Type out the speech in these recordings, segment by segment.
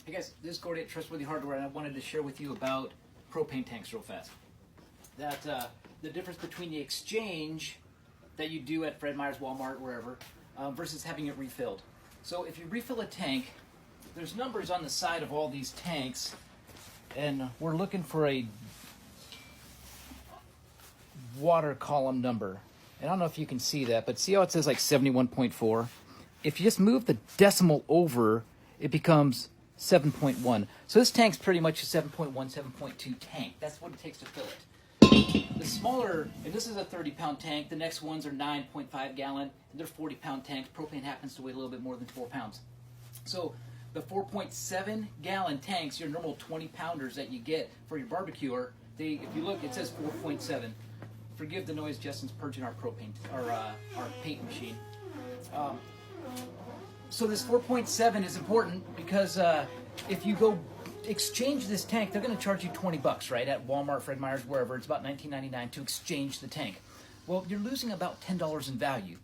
Hey guys, this is Gordy at Trustworthy Hardware, and I wanted to share with you about propane tanks real fast. That the difference between the exchange that you do at Fred Meyer's, Walmart, wherever, versus having it refilled. So if you refill a tank, there's numbers on the side of all these tanks, and we're looking for a water column number. And I don't know if you can see that, but see how it says like 71.4? If you just move the decimal over, it becomes 7.1. So this tank's pretty much a 7.1, 7.2 tank. That's what it takes to fill it. The smaller, and this is a 30-pound tank, the next ones are 9.5 gallon, and they're 40-pound tanks. Propane happens to weigh a little bit more than 4 pounds. So the 4.7 gallon tanks, your normal 20-pounders that you get for your barbecuer, if you look, it says 4.7. Forgive the noise, Justin's purging our propane, our paint machine. So this 4.7 is important because if you go exchange this tank, they're going to charge you $20, right? At Walmart, Fred Meyer's, wherever. It's about $19.99 to exchange the tank. Well, you're losing about $10 in value.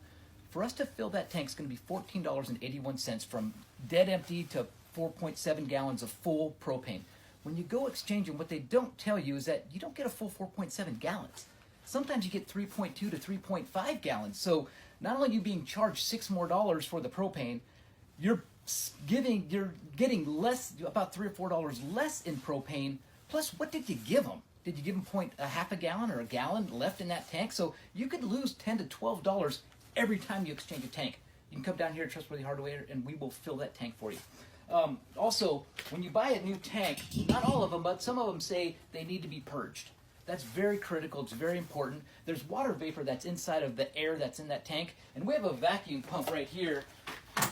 For us to fill that tank, it's going to be $14.81 from dead empty to 4.7 gallons of full propane. When you go exchanging, what they don't tell you is that you don't get a full 4.7 gallons. Sometimes you get 3.2 to 3.5 gallons. So not only are you being charged $6 more for the propane, you're getting less, about $3 or $4 less in propane. Plus, what did you give them? Did you give them a half a gallon or a gallon left in that tank? So you could lose $10 to $12 every time you exchange a tank. You can come down here at Trustworthy Hardware and we will fill that tank for you. Also, when you buy a new tank, not all of them, but some of them say they need to be purged. That's very critical. It's very important. There's water vapor that's inside of the air that's in that tank, and we have a vacuum pump right here.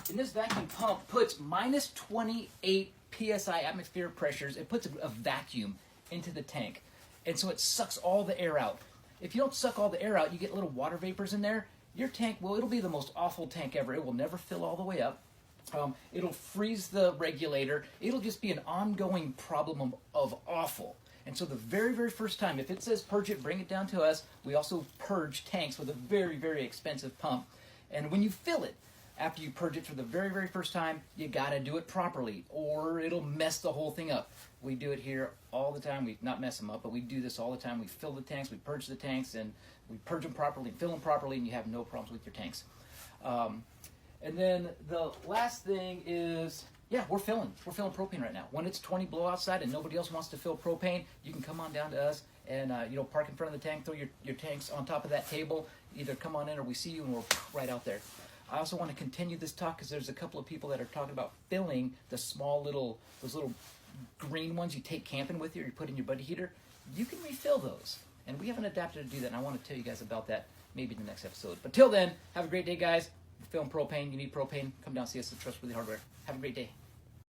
And this vacuum pump puts minus 28 psi atmospheric pressures. It puts a vacuum into the tank, and so it sucks all the air out. If you don't suck all the air out, you get little water vapors in there. Your tank, well, it'll be the most awful tank ever. It will never fill all the way up. It'll freeze the regulator. It'll just be an ongoing problem of awful. And so the very, very first time, if it says purge it, bring it down to us. We also purge tanks with a very, very expensive pump. And when you fill it, after you purge it for the very, very first time, you got to do it properly, or it'll mess the whole thing up. We do it here all the time. We not mess them up, but we do this all the time. We fill the tanks, we purge the tanks, and we purge them properly, fill them properly, and you have no problems with your tanks. And then the last thing is, yeah, we're filling propane right now. When it's 20 below outside and nobody else wants to fill propane, you can come on down to us and park in front of the tank, throw your tanks on top of that table. Either come on in or we see you and we're right out there. I also want to continue this talk because there's a couple of people that are talking about filling the those little green ones you take camping with you or you put in your buddy heater. You can refill those. And we have an adapter to do that, and I want to tell you guys about that maybe in the next episode. But till then, have a great day, guys. You're filling propane, you need propane, come down and see us at Trustworthy Hardware. Have a great day.